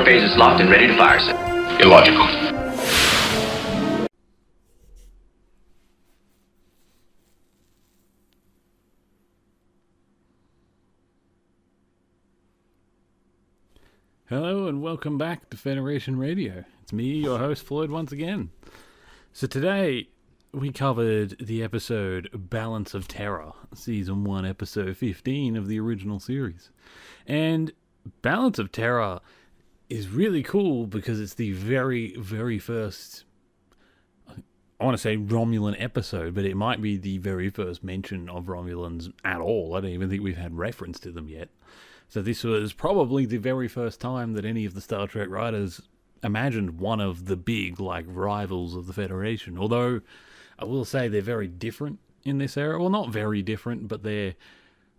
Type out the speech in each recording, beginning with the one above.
phase is locked and ready to fire, sir. Illogical. Hello and welcome back to Federation Radio. It's me, your host Floyd, once again. So today we covered the episode Balance of Terror, Season 1, Episode 15 of the original series. And Balance of Terror is really cool because it's the very, very first, I want to say Romulan episode, but it might be the very first mention of Romulans at all. I don't even think we've had reference to them yet. So this was probably the very first time that any of the Star Trek writers imagined one of the big, rivals of the Federation. Although, I will say they're very different in this era. Well, not very different, but they're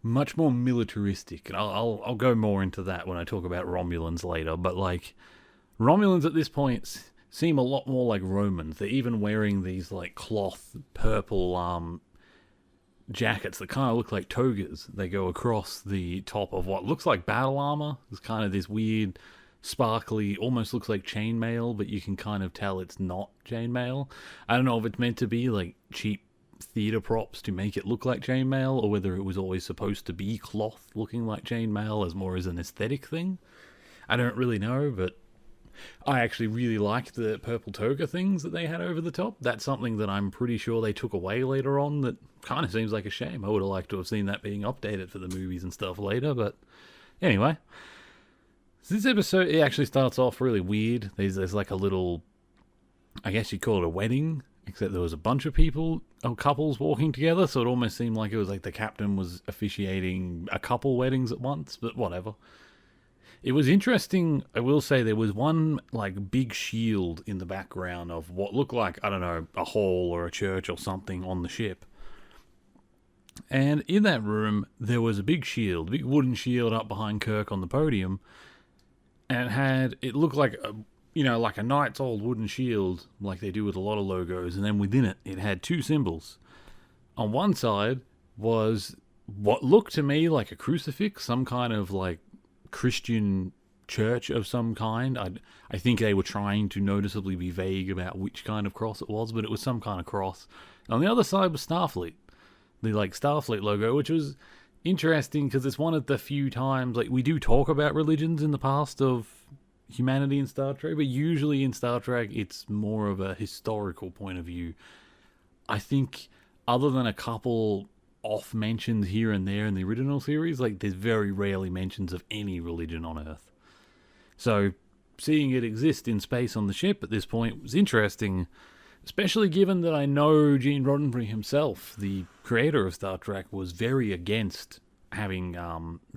much more militaristic. And I'll go more into that when I talk about Romulans later. But, Romulans at this point seem a lot more like Romans. They're even wearing these, cloth, purple, jackets that kind of look like togas. They go across the top of what looks like battle armor. It's kind of this weird, sparkly, almost looks like chainmail, but you can kind of tell it's not chainmail. I don't know if it's meant to be cheap theater props to make it look like chainmail, or whether it was always supposed to be cloth looking like chainmail as more as an aesthetic thing. I don't really know, but I actually really liked the purple toga things that they had over the top. That's something that I'm pretty sure they took away later on that kind of seems like a shame. I would have liked to have seen that being updated for the movies and stuff later, but anyway. So this episode, it actually starts off really weird. There's a little, I guess you'd call it a wedding, except there was a bunch of couples walking together, so it almost seemed like it was like the captain was officiating a couple weddings at once, but whatever. It was interesting. I will say there was one big shield in the background of what looked like, I don't know, a hall or a church or something on the ship. And in that room, there was a big shield, a big wooden shield up behind Kirk on the podium. And it looked like a knight's old wooden shield, like they do with a lot of logos. And then within it had two symbols. On one side was what looked to me like a crucifix, some kind of Christian church of some kind. I think they were trying to noticeably be vague about which kind of cross it was, but it was some kind of cross. On the other side was Starfleet, the Starfleet logo, which was interesting because it's one of the few times we do talk about religions in the past of humanity in Star Trek, but usually in Star Trek it's more of a historical point of view. I think other than a couple off mentions here and there in the original series, there's very rarely mentions of any religion on Earth. So seeing it exist in space on the ship at this point was interesting, especially given that I know Gene Roddenberry himself, the creator of Star Trek, was very against having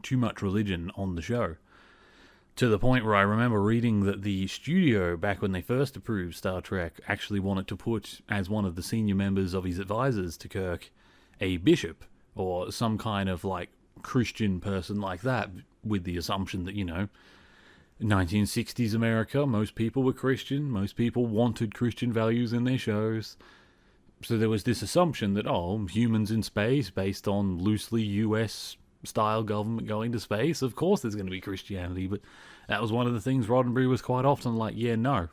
too much religion on the show. To the point where I remember reading that the studio, back when they first approved Star Trek, actually wanted to put as one of the senior members of his advisors to Kirk a bishop, or some kind of Christian person like that, with the assumption that, 1960s America, most people were Christian, most people wanted Christian values in their shows. So there was this assumption that, humans in space, based on loosely US style government going to space, of course there's going to be Christianity, but that was one of the things Roddenberry was quite often no,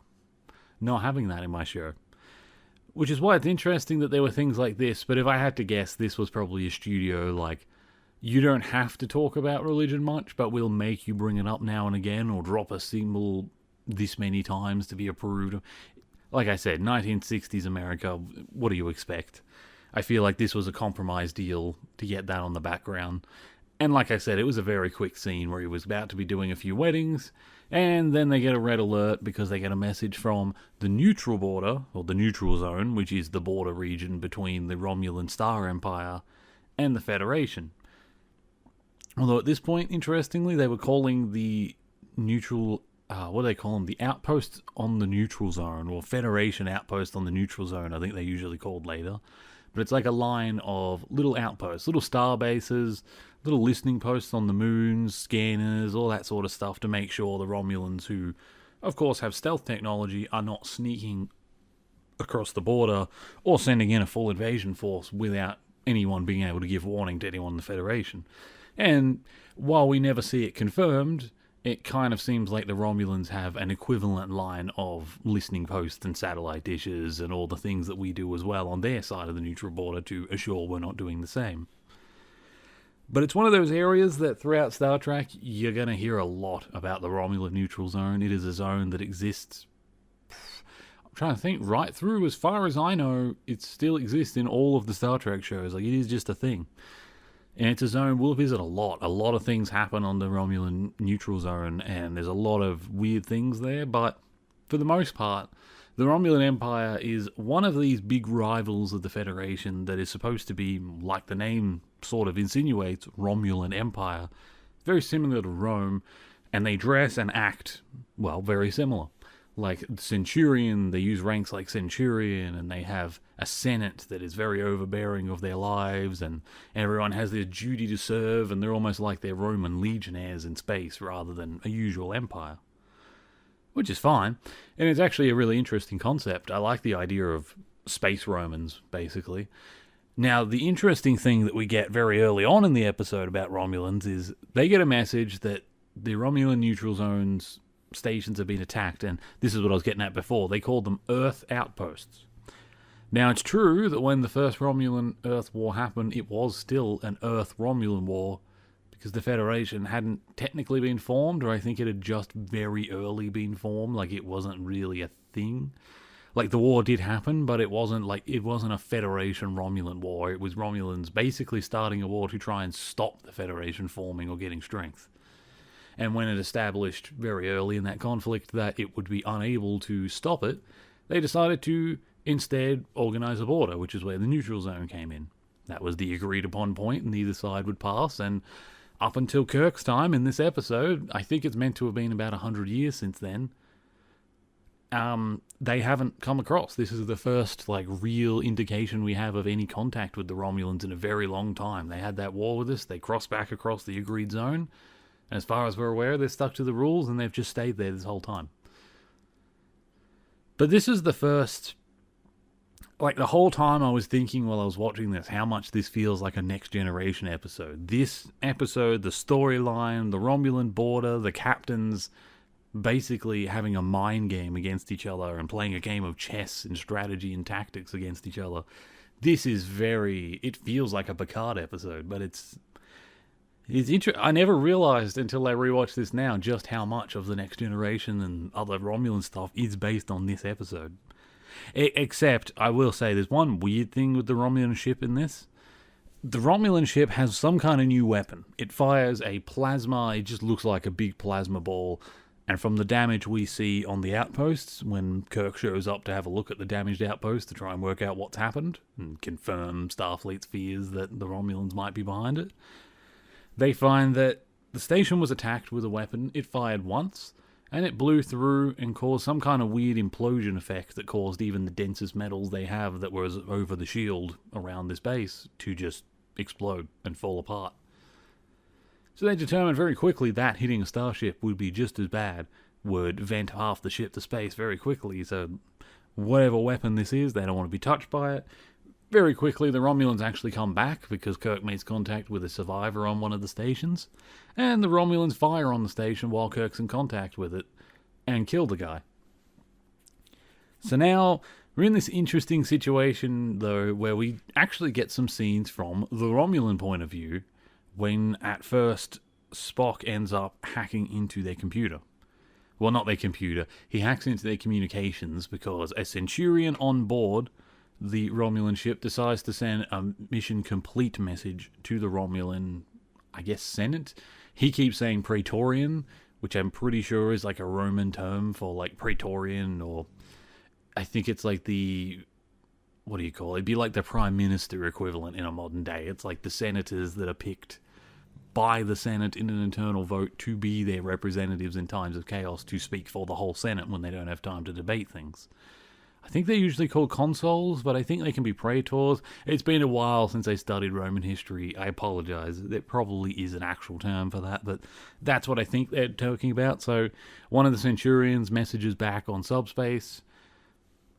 not having that in my show. Which is why it's interesting that there were things like this, but if I had to guess, this was probably a studio you don't have to talk about religion much, but we'll make you bring it up now and again, or drop a symbol this many times to be approved. Like I said, 1960s America, what do you expect? I feel like this was a compromise deal to get that on the background. And like I said, it was a very quick scene where he was about to be doing a few weddings, and then they get a red alert because they get a message from the neutral border, or the neutral zone, which is the border region between the Romulan Star Empire and the Federation. Although at this point, interestingly, they were calling the neutral, what do they call them? The outpost on the neutral zone, or Federation outpost on the neutral zone, I think they're usually called later. But it's like a line of little outposts, little star bases, little listening posts on the moons, scanners, all that sort of stuff to make sure the Romulans, who, of course, have stealth technology, are not sneaking across the border or sending in a full invasion force without anyone being able to give warning to anyone in the Federation. And while we never see it confirmed, it kind of seems like the Romulans have an equivalent line of listening posts and satellite dishes and all the things that we do as well on their side of the neutral border to assure we're not doing the same. But it's one of those areas that throughout Star Trek, you're going to hear a lot about the Romulan neutral zone. It is a zone that exists, I'm trying to think, right through, as far as I know, it still exists in all of the Star Trek shows. Like, it is just a thing. And it's a zone we'll visit a lot. A lot of things happen on the Romulan neutral zone, and there's a lot of weird things there, but for the most part, the Romulan Empire is one of these big rivals of the Federation that is supposed to be, like the name sort of insinuates, Romulan Empire. Very similar to Rome, and they dress and act, well, very similar. Like Centurion, they use ranks like Centurion, and they have a Senate that is very overbearing of their lives, and everyone has their duty to serve, and they're almost like their Roman legionnaires in space rather than a usual empire. Which is fine, and it's actually a really interesting concept. I like the idea of space Romans, basically. Now, the interesting thing that we get very early on in the episode about Romulans is they get a message that the Romulan neutral zones stations have been attacked, and this is what I was getting at before. They called them Earth outposts. Now, it's true that when the first Romulan-Earth War happened, it was still an Earth-Romulan war, because the Federation hadn't technically been formed, or I think it had just very early been formed, like it wasn't really a thing. Like, the war did happen, but it wasn't a Federation-Romulan war. It was Romulans basically starting a war to try and stop the Federation forming or getting strength. And when it established very early in that conflict that it would be unable to stop it, they decided to instead organize a border, which is where the neutral zone came in. That was the agreed upon point, and neither side would pass, and up until Kirk's time in this episode, I think it's meant to have been about 100 years since then, they haven't come across. This is the first real indication we have of any contact with the Romulans in a very long time. They had that war with us, they crossed back across the agreed zone, and as far as we're aware, they're stuck to the rules, and they've just stayed there this whole time. But this is the first... the whole time I was thinking while I was watching this, how much this feels like a Next Generation episode. This episode, the storyline, the Romulan border, the captains basically having a mind game against each other and playing a game of chess and strategy and tactics against each other. This is it feels like a Picard episode, but it's interesting. I never realized until I rewatched this now just how much of the Next Generation and other Romulan stuff is based on this episode. Except, I will say, there's one weird thing with the Romulan ship in this. The Romulan ship has some kind of new weapon. It fires a plasma, it just looks like a big plasma ball. And from the damage we see on the outposts, when Kirk shows up to have a look at the damaged outposts to try and work out what's happened, and confirm Starfleet's fears that the Romulans might be behind it, they find that the station was attacked with a weapon. It fired once, and it blew through and caused some kind of weird implosion effect that caused even the densest metals they have that was over the shield around this base to just explode and fall apart. So they determined very quickly that hitting a starship would be just as bad, would vent half the ship to space very quickly, so whatever weapon this is, they don't want to be touched by it. Very quickly, the Romulans actually come back because Kirk makes contact with a survivor on one of the stations, and the Romulans fire on the station while Kirk's in contact with it, and kill the guy. So now, we're in this interesting situation, though, where we actually get some scenes from the Romulan point of view, when at first Spock ends up hacking into their computer. Well, not their computer, he hacks into their communications because a Centurion on board the Romulan ship decides to send a mission complete message to the Romulan, Senate. He keeps saying Praetorian, which I'm pretty sure is a Roman term for Praetorian, or I think it's what do you call it? It'd be like the Prime Minister equivalent in a modern day. It's like the senators that are picked by the Senate in an internal vote to be their representatives in times of chaos to speak for the whole Senate when they don't have time to debate things. I think they're usually called consuls, but I think they can be praetors. It's been a while since I studied Roman history. I apologize. There probably is an actual term for that, but that's what I think they're talking about. So one of the Centurions messages back on subspace,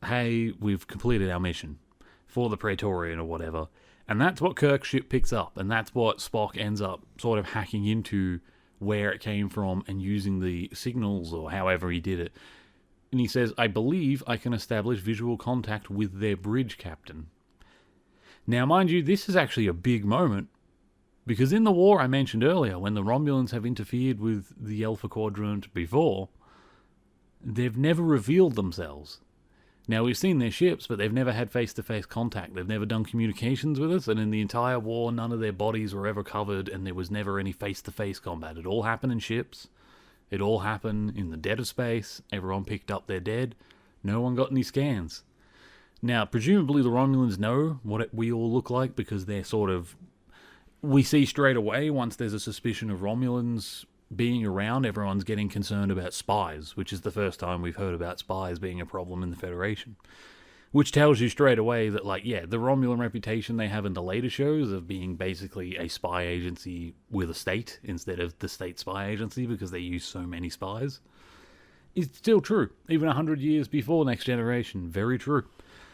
hey, we've completed our mission for the Praetorian or whatever. And that's what Kirk's ship picks up, and that's what Spock ends up sort of hacking into where it came from and using the signals or however he did it. And he says, I believe I can establish visual contact with their bridge captain. Now, mind you, this is actually a big moment, because in the war I mentioned earlier, when the Romulans have interfered with the Alpha Quadrant before, they've never revealed themselves. Now, we've seen their ships, but they've never had face-to-face contact. They've never done communications with us, and in the entire war, none of their bodies were ever covered, and there was never any face-to-face combat. It all happened in ships. It all happened in the dead of space. Everyone picked up their dead. No one got any scans. Now, presumably the Romulans know what we all look like, because they're sort of... We see straight away, once there's a suspicion of Romulans being around, everyone's getting concerned about spies, which is the first time we've heard about spies being a problem in the Federation. Which tells you straight away that, like, yeah, the Romulan reputation they have in the later shows of being basically a spy agency with a state instead of the state spy agency because they use so many spies, is still true. Even 100 years before Next Generation, very true.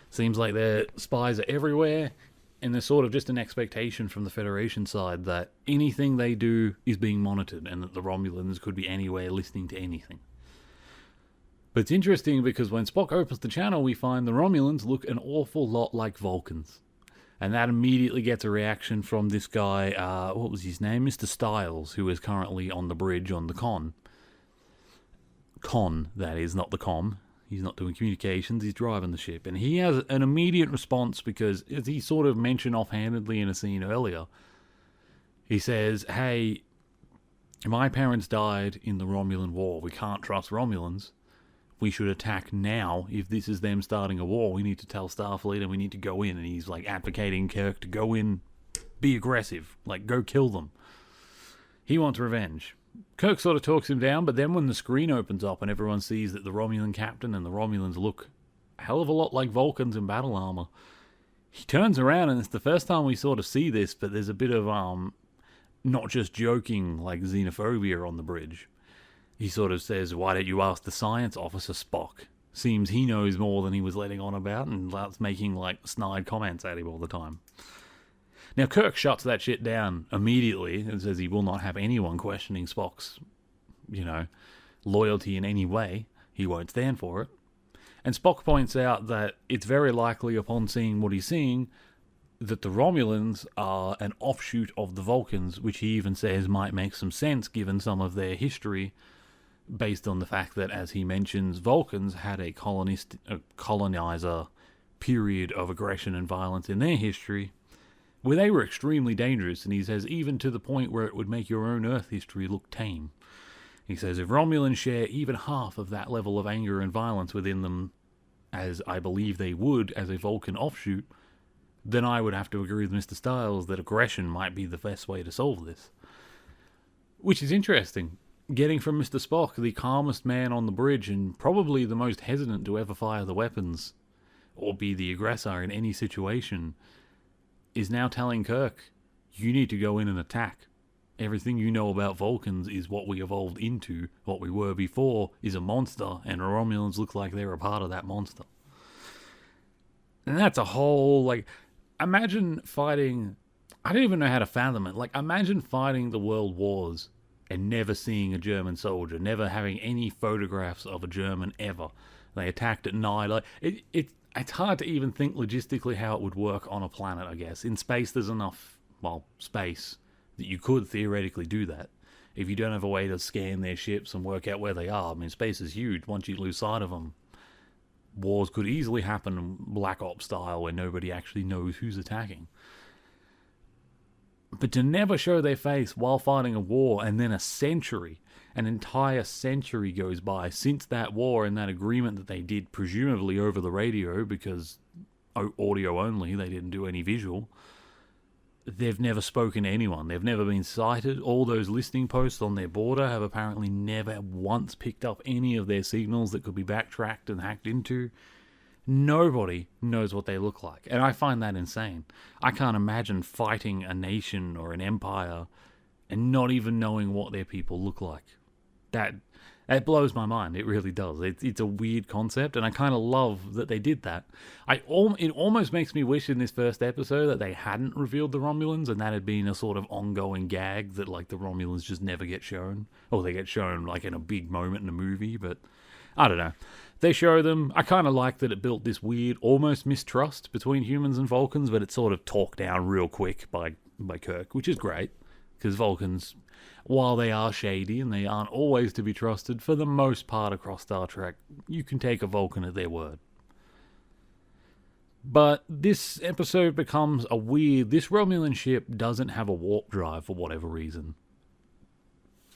Seems like their spies are everywhere, and there's sort of just an expectation from the Federation side that anything they do is being monitored and that the Romulans could be anywhere listening to anything. But it's interesting because when Spock opens the channel, we find the Romulans look an awful lot like Vulcans. And that immediately gets a reaction from this guy, what was his name? Mr. Styles, who is currently on the bridge on the con. Con, that is, not the com. He's not doing communications, he's driving the ship. And he has an immediate response because, as he sort of mentioned offhandedly in a scene earlier, he says, hey, my parents died in the Romulan War. We can't trust Romulans. We should attack now. If this is them starting a war, we need to tell Starfleet and we need to go in. And he's like advocating Kirk to go in, be aggressive, like go kill them. He wants revenge. Kirk sort of talks him down, but then when the screen opens up and everyone sees that the Romulan captain and the Romulans look a hell of a lot like Vulcans in battle armor, he turns around, and it's the first time we sort of see this, but there's a bit of not just joking like xenophobia on the bridge. He sort of says, why don't you ask the science officer, Spock? Seems he knows more than he was letting on about, and that's making like snide comments at him all the time. Now, Kirk shuts that shit down immediately and says he will not have anyone questioning Spock's, loyalty in any way. He won't stand for it. And Spock points out that it's very likely, upon seeing what he's seeing, that the Romulans are an offshoot of the Vulcans, which he even says might make some sense given some of their history, based on the fact that, as he mentions, Vulcans had a colonizer period of aggression and violence in their history, where they were extremely dangerous, and he says even to the point where it would make your own Earth history look tame. He says if Romulans share even half of that level of anger and violence within them, as I believe they would as a Vulcan offshoot, then I would have to agree with Mr. Styles that aggression might be the best way to solve this. Which is interesting. Getting from Mr. Spock, the calmest man on the bridge and probably the most hesitant to ever fire the weapons or be the aggressor in any situation, is now telling Kirk, you need to go in and attack. Everything you know about Vulcans is what we evolved into. What we were before is a monster, and Romulans look like they're a part of that monster. And that's a whole, imagine fighting... I don't even know how to fathom it. Imagine fighting the world wars and never seeing a German soldier, never having any photographs of a German ever. They attacked at night. It's hard to even think logistically how it would work on a planet, I guess. In space, there's enough, space that you could theoretically do that. If you don't have a way to scan their ships and work out where they are, space is huge. Once you lose sight of them, wars could easily happen Black Ops style where nobody actually knows who's attacking. But to never show their face while fighting a war, and then an entire century goes by since that war and that agreement that they did, presumably over the radio, because audio only, they didn't do any visual. They've never spoken to anyone. They've never been sighted. All those listening posts on their border have apparently never once picked up any of their signals that could be backtracked and hacked into. Nobody knows what they look like. And I find that insane. I can't imagine fighting a nation or an empire and not even knowing what their people look like. It blows my mind. It really does. It's a weird concept, and I kind of love that they did that. It almost makes me wish in this first episode that they hadn't revealed the Romulans, and that had been a sort of ongoing gag that like the Romulans just never get shown, or they get shown like in a big moment in a movie. But I don't know. They show them. I kind of like that it built this weird, almost mistrust between humans and Vulcans, but it's sort of talked down real quick by Kirk, which is great because Vulcans, while they are shady and they aren't always to be trusted, for the most part across Star Trek, you can take a Vulcan at their word. But this episode becomes a weird... This Romulan ship doesn't have a warp drive for whatever reason.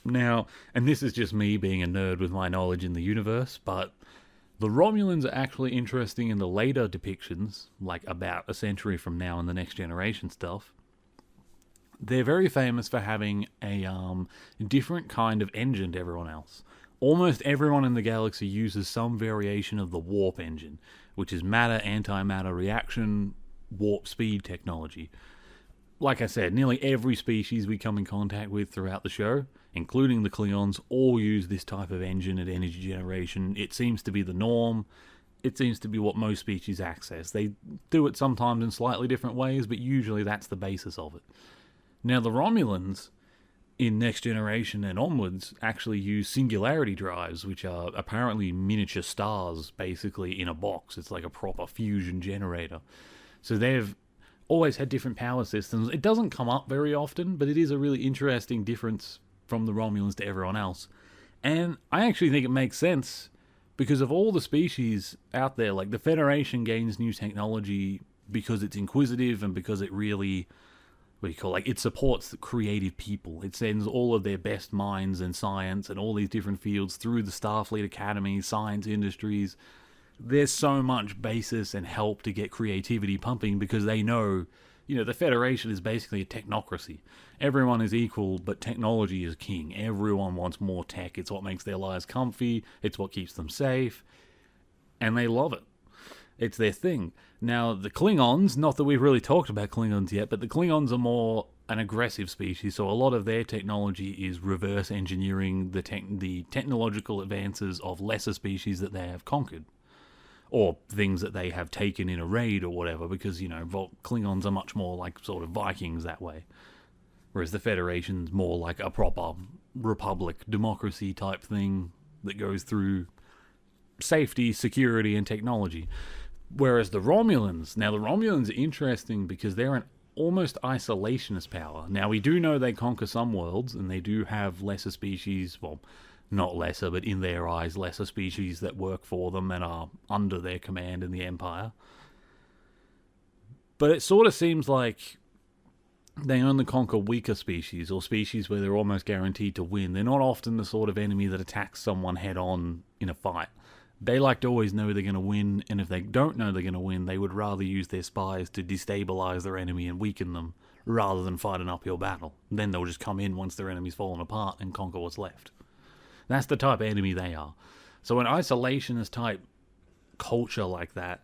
Now, and this is just me being a nerd with my knowledge in the universe, but the Romulans are actually interesting in the later depictions, like about a century from now in the Next Generation stuff. They're very famous for having a different kind of engine to everyone else. Almost everyone in the galaxy uses some variation of the warp engine, which is matter-antimatter reaction warp speed technology. Like I said, nearly every species we come in contact with throughout the show, including the Klingons, all use this type of engine at energy generation. It seems to be the norm. It seems to be what most species access. They do it sometimes in slightly different ways, but usually that's the basis of it. Now, the Romulans, in Next Generation and onwards, actually use singularity drives, which are apparently miniature stars, basically, in a box. It's like a proper fusion generator. So they've always had different power systems. It doesn't come up very often, but it is a really interesting difference from the Romulans to everyone else. And I actually think it makes sense, because of all the species out there, like the Federation gains new technology because it's inquisitive and because it really... it supports the creative people. It sends all of their best minds in science and all these different fields through the Starfleet Academy, science industries. There's so much basis and help to get creativity pumping because they know, the Federation is basically a technocracy. Everyone is equal, but technology is king. Everyone wants more tech. It's what makes their lives comfy. It's what keeps them safe. And they love it. It's their thing. Now, the Klingons, not that we've really talked about Klingons yet, but the Klingons are more an aggressive species, so a lot of their technology is reverse engineering the technological advances of lesser species that they have conquered. Or things that they have taken in a raid or whatever, because, Klingons are much more like sort of Vikings that way. Whereas the Federation's more like a proper republic, democracy type thing that goes through safety, security, and technology. Whereas the Romulans are interesting because they're an almost isolationist power. Now, we do know they conquer some worlds, and they do have lesser species, well, not lesser, but in their eyes, lesser species that work for them and are under their command in the Empire. But it sort of seems like they only conquer weaker species, or species where they're almost guaranteed to win. They're not often the sort of enemy that attacks someone head-on in a fight. They like to always know they're going to win, and if they don't know they're going to win, they would rather use their spies to destabilize their enemy and weaken them, rather than fight an uphill battle. Then they'll just come in once their enemy's fallen apart and conquer what's left. That's the type of enemy they are. So an isolationist type culture like that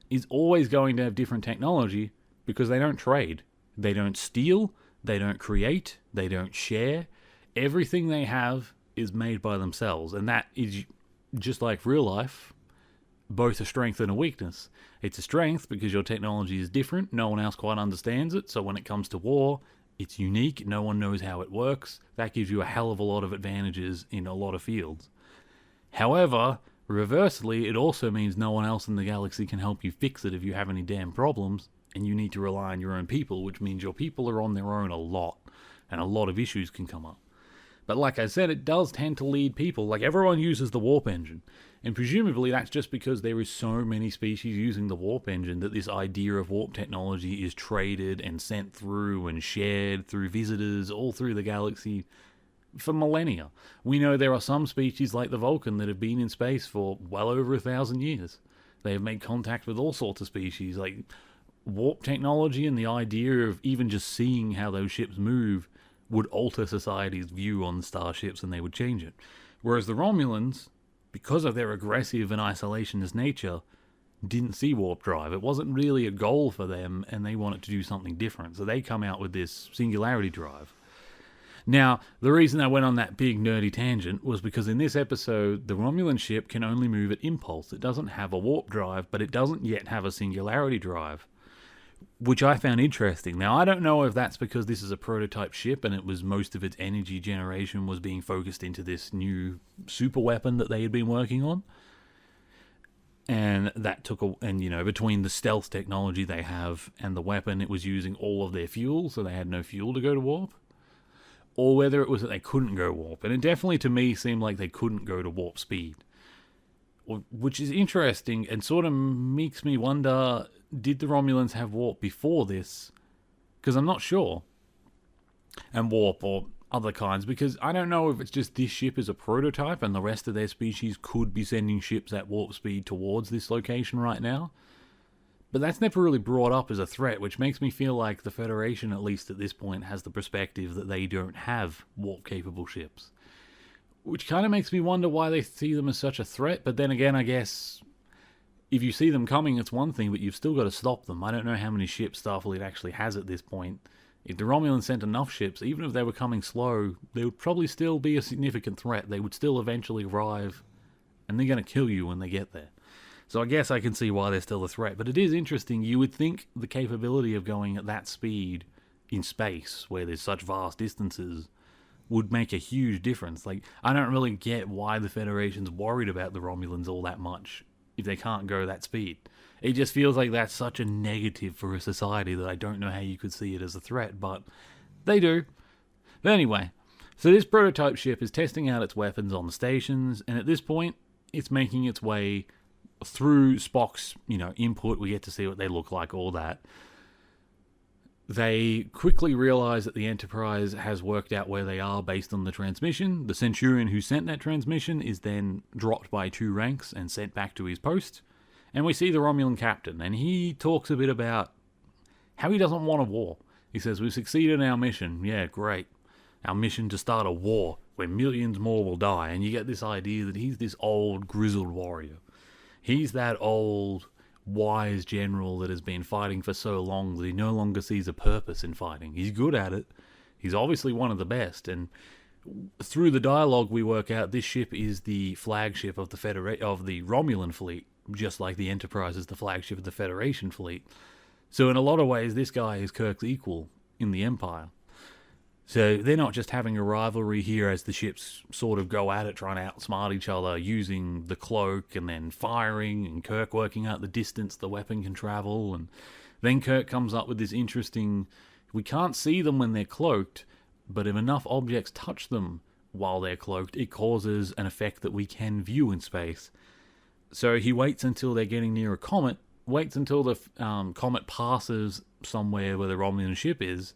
is always going to have different technology because they don't trade. They don't steal, they don't create, they don't share. Everything they have is made by themselves, and that is... just like real life, both a strength and a weakness. It's a strength because your technology is different, no one else quite understands it, so when it comes to war, it's unique, no one knows how it works. That gives you a hell of a lot of advantages in a lot of fields. However, reversely, it also means no one else in the galaxy can help you fix it if you have any damn problems, and you need to rely on your own people, which means your people are on their own a lot, and a lot of issues can come up. But like I said, it does tend to lead people. Like, everyone uses the warp engine. And presumably that's just because there is so many species using the warp engine that this idea of warp technology is traded and sent through and shared through visitors all through the galaxy for millennia. We know there are some species like the Vulcan that have been in space for well over 1,000 years. They have made contact with all sorts of species. Like, warp technology and the idea of even just seeing how those ships move would alter society's view on starships, and they would change it. Whereas the Romulans, because of their aggressive and isolationist nature, didn't see warp drive. It wasn't really a goal for them, and they wanted to do something different. So they come out with this singularity drive. Now, the reason I went on that big nerdy tangent was because in this episode, the Romulan ship can only move at impulse. It doesn't have a warp drive, but it doesn't yet have a singularity drive, which I found interesting. Now, I don't know if that's because this is a prototype ship and it was most of its energy generation was being focused into this new super weapon that they had been working on. And that between the stealth technology they have and the weapon, it was using all of their fuel, so they had no fuel to go to warp. Or whether it was that they couldn't go warp. And it definitely, to me, seemed like they couldn't go to warp speed. Which is interesting and sort of makes me wonder, did the Romulans have warp before this? Because I'm not sure. And warp or other kinds, because I don't know if it's just this ship is a prototype and the rest of their species could be sending ships at warp speed towards this location right now. But that's never really brought up as a threat, which makes me feel like the Federation, at least at this point, has the perspective that they don't have warp-capable ships. Which kind of makes me wonder why they see them as such a threat, but then again, I guess, if you see them coming, it's one thing, but you've still got to stop them. I don't know how many ships Starfleet actually has at this point. If the Romulans sent enough ships, even if they were coming slow, they would probably still be a significant threat. They would still eventually arrive, and they're going to kill you when they get there. So I guess I can see why they're still a threat. But it is interesting. You would think the capability of going at that speed in space, where there's such vast distances, would make a huge difference. Like, I don't really get why the Federation's worried about the Romulans all that much if they can't go that speed. It just feels like that's such a negative for a society that I don't know how you could see it as a threat, but they do. But anyway, so this prototype ship is testing out its weapons on the stations, and at this point, it's making its way through Spock's, input. We get to see what they look like, all that. They quickly realize that the Enterprise has worked out where they are based on the transmission. The Centurion who sent that transmission is then dropped by 2 ranks and sent back to his post. And we see the Romulan captain, and he talks a bit about how he doesn't want a war. He says, we've succeeded in our mission. Yeah, great. Our mission to start a war where millions more will die. And you get this idea that he's this old, grizzled warrior. He's that old, wise general that has been fighting for so long that he no longer sees a purpose in fighting. He's good at it. He's obviously one of the best. And through the dialogue we work out, this ship is the flagship of the Romulan fleet, just like the Enterprise is the flagship of the Federation fleet. So in a lot of ways, this guy is Kirk's equal in the Empire. So they're not just having a rivalry here as the ships sort of go at it, trying to outsmart each other, using the cloak and then firing, and Kirk working out the distance the weapon can travel. And then Kirk comes up with this interesting, we can't see them when they're cloaked, but if enough objects touch them while they're cloaked, it causes an effect that we can view in space. So he waits until they're getting near a comet, waits until the comet passes somewhere where the Romulan ship is,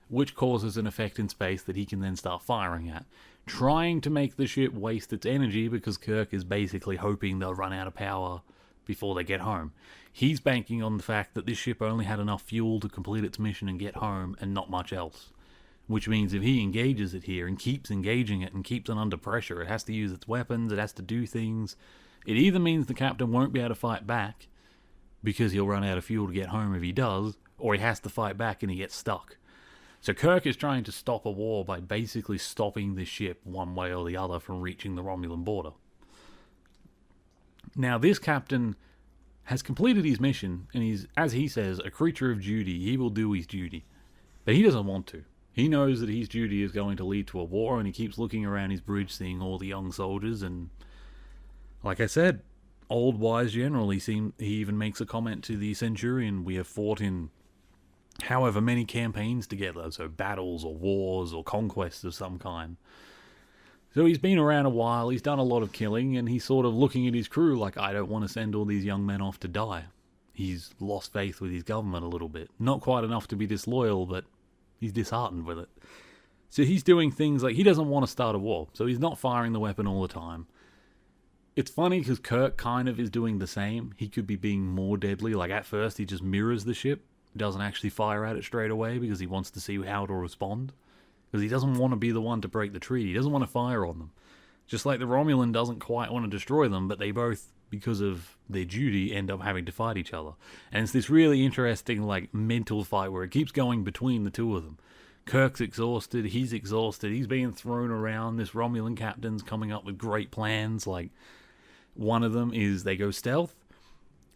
which causes an effect in space that he can then start firing at, trying to make the ship waste its energy because Kirk is basically hoping they'll run out of power before they get home. He's banking on the fact that this ship only had enough fuel to complete its mission and get home and not much else. Which means if he engages it here and keeps engaging it and keeps it under pressure, it has to use its weapons, it has to do things. It either means the captain won't be able to fight back because he'll run out of fuel to get home if he does, or he has to fight back and he gets stuck. So Kirk is trying to stop a war by basically stopping this ship one way or the other from reaching the Romulan border. Now this captain has completed his mission and he's, as he says, a creature of duty. He will do his duty. But he doesn't want to. He knows that his duty is going to lead to a war, and he keeps looking around his bridge seeing all the young soldiers, and like I said, old wise general. He even makes a comment to the Centurion, we have fought in however many campaigns together, so battles or wars or conquests of some kind. So he's been around a while, he's done a lot of killing, and he's sort of looking at his crew like, I don't want to send all these young men off to die. He's lost faith with his government a little bit. Not quite enough to be disloyal, but he's disheartened with it. So he's doing things like, he doesn't want to start a war, so he's not firing the weapon all the time. It's funny because Kirk kind of is doing the same. He could be being more deadly. Like at first he just mirrors the ship, doesn't actually fire at it straight away because he wants to see how it'll respond. Because he doesn't want to be the one to break the treaty. He doesn't want to fire on them. Just like the Romulan doesn't quite want to destroy them, but they both, because of their duty, end up having to fight each other. And it's this really interesting, like, mental fight where it keeps going between the two of them. Kirk's exhausted, he's being thrown around. This Romulan captain's coming up with great plans. Like, one of them is they go stealth.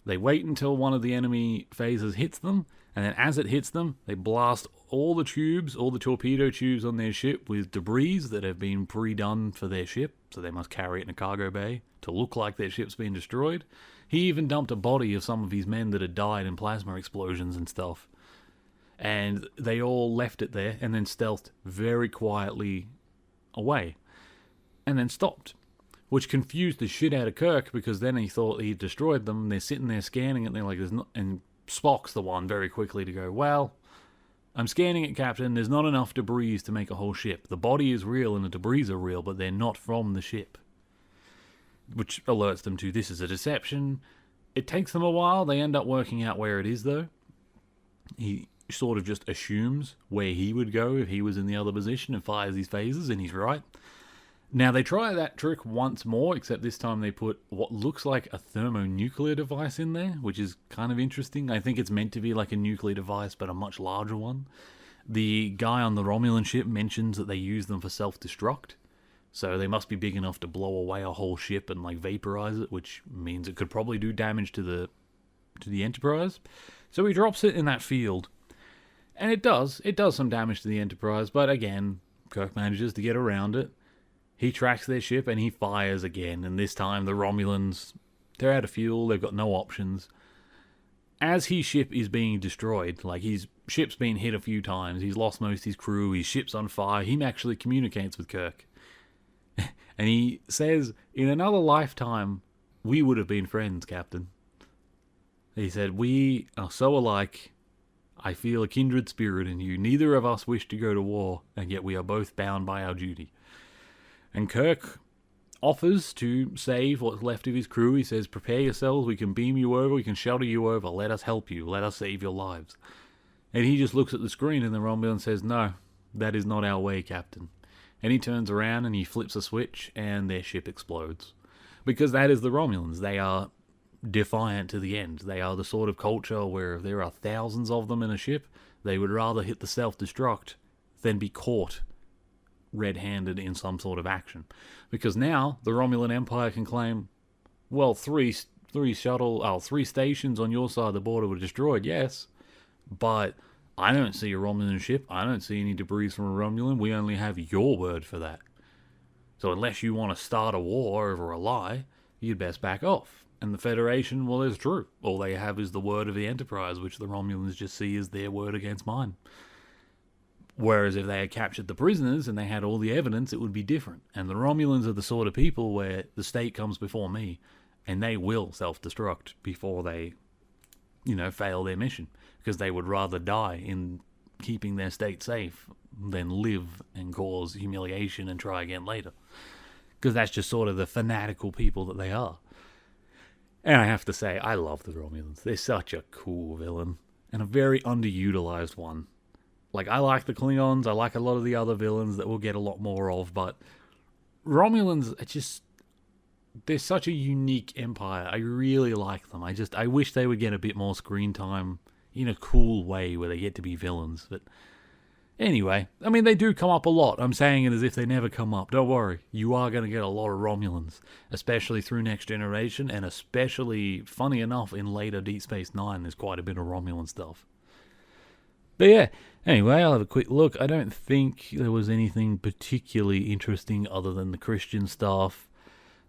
They wait until one of the enemy phasers hits them, and then as it hits them, they blast all the torpedo tubes on their ship with debris that have been pre-done for their ship, so they must carry it in a cargo bay to look like their ship's been destroyed. He even dumped a body of some of his men that had died in plasma explosions and stuff. And they all left it there and then stealthed very quietly away. And then stopped. Which confused the shit out of Kirk, because then he thought he'd destroyed them. They're sitting there scanning it, and they're like, and Spock's the one very quickly to go, well, I'm scanning it, Captain. There's not enough debris to make a whole ship. The body is real and the debris are real, but they're not from the ship. Which alerts them to this is a deception. It takes them a while. They end up working out where it is, though. He sort of just assumes where he would go if he was in the other position and fires these phasers, and he's right. Now, they try that trick once more, except this time they put what looks like a thermonuclear device in there, which is kind of interesting. I think it's meant to be like a nuclear device, but a much larger one. The guy on the Romulan ship mentions that they use them for self-destruct, so they must be big enough to blow away a whole ship and like vaporize it, which means it could probably do damage to the Enterprise. So he drops it in that field, and it does some damage to the Enterprise, but again, Kirk manages to get around it. He tracks their ship and he fires again, and this time the Romulans, they're out of fuel, they've got no options. As his ship is being destroyed, like his ship's been hit a few times, he's lost most of his crew, his ship's on fire, he actually communicates with Kirk. And he says, in another lifetime, we would have been friends, Captain. He said, we are so alike, I feel a kindred spirit in you. Neither of us wish to go to war, and yet we are both bound by our duty. And Kirk offers to save what's left of his crew. He says, prepare yourselves, we can beam you over, we can shelter you over, let us help you, let us save your lives. And he just looks at the screen and the Romulan says, no, that is not our way, Captain. And he turns around and he flips a switch and their ship explodes. Because that is the Romulans. They are defiant to the end. They are the sort of culture where if there are thousands of them in a ship, they would rather hit the self-destruct than be caught red-handed in some sort of action. Because now the Romulan Empire can claim, well, three stations on your side of the border were destroyed, yes, but I don't see a Romulan ship, I don't see any debris from a Romulan, we only have your word for that. So unless you want to start a war over a lie, you'd best back off. And the Federation, well, it's true. All they have is the word of the Enterprise, which the Romulans just see as their word against mine. Whereas if they had captured the prisoners and they had all the evidence, it would be different. And the Romulans are the sort of people where the state comes before me, and they will self-destruct before they, fail their mission. Because they would rather die in keeping their state safe than live and cause humiliation and try again later. Because that's just sort of the fanatical people that they are. And I have to say, I love the Romulans. They're such a cool villain, and a very underutilized one. Like, I like the Klingons, I like a lot of the other villains that we'll get a lot more of, but Romulans they're such a unique empire. I really like them. I wish they would get a bit more screen time in a cool way where they get to be villains. But anyway, I mean, they do come up a lot. I'm saying it as if they never come up. Don't worry, you are going to get a lot of Romulans, especially through Next Generation, and especially, funny enough, in later Deep Space Nine, there's quite a bit of Romulan stuff. But yeah, anyway, I'll have a quick look. I don't think there was anything particularly interesting other than the Christian stuff.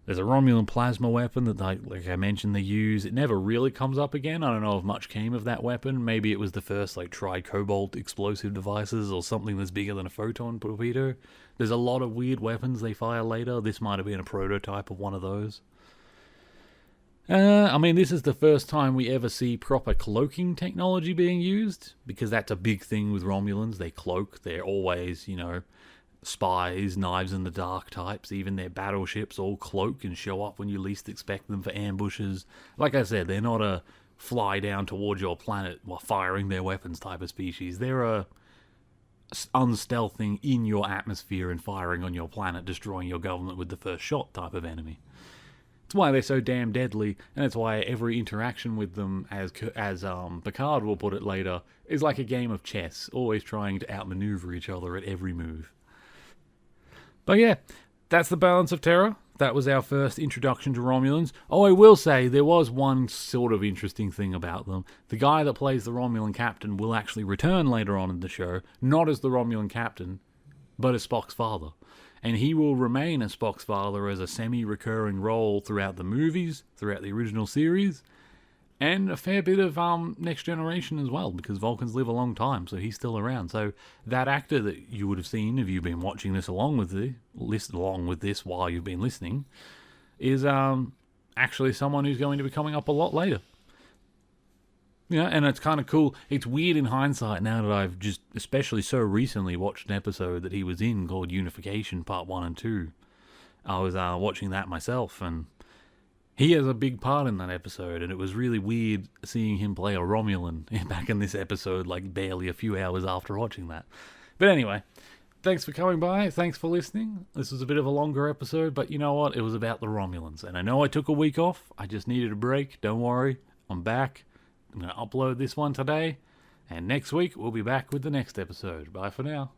There's a Romulan plasma weapon that, like I mentioned, they use. It never really comes up again. I don't know if much came of that weapon. Maybe it was the first, tri-cobalt explosive devices or something that's bigger than a photon torpedo. There's a lot of weird weapons they fire later. This might have been a prototype of one of those. This is the first time we ever see proper cloaking technology being used, because that's a big thing with Romulans. They cloak. They're always, spies, knives in the dark types. Even their battleships all cloak and show up when you least expect them for ambushes. Like I said, they're not a fly down towards your planet while firing their weapons type of species. They're a unstealthing in your atmosphere and firing on your planet, destroying your government with the first shot type of enemy. It's why they're so damn deadly, and it's why every interaction with them, as Picard will put it later, is like a game of chess, always trying to outmaneuver each other at every move. But yeah, that's the Balance of Terror. That was our first introduction to Romulans. Oh, I will say, there was one sort of interesting thing about them. The guy that plays the Romulan captain will actually return later on in the show, not as the Romulan captain, but as Spock's father. And he will remain as Spock's father as a semi-recurring role throughout the movies, throughout the original series, and a fair bit of Next Generation as well, because Vulcans live a long time, so he's still around. So that actor that you would have seen if you've been watching this along with this while you've been listening, is actually someone who's going to be coming up a lot later. Yeah, and it's kind of cool. It's weird in hindsight now that I've just, especially so recently, watched an episode that he was in called Unification Part 1 and 2. I was watching that myself, and he has a big part in that episode, and it was really weird seeing him play a Romulan back in this episode, like barely a few hours after watching that. But anyway, thanks for coming by. Thanks for listening. This was a bit of a longer episode, but you know what? It was about the Romulans, and I know I took a week off. I just needed a break. Don't worry. I'm back. I'm going to upload this one today, and next week we'll be back with the next episode. Bye for now.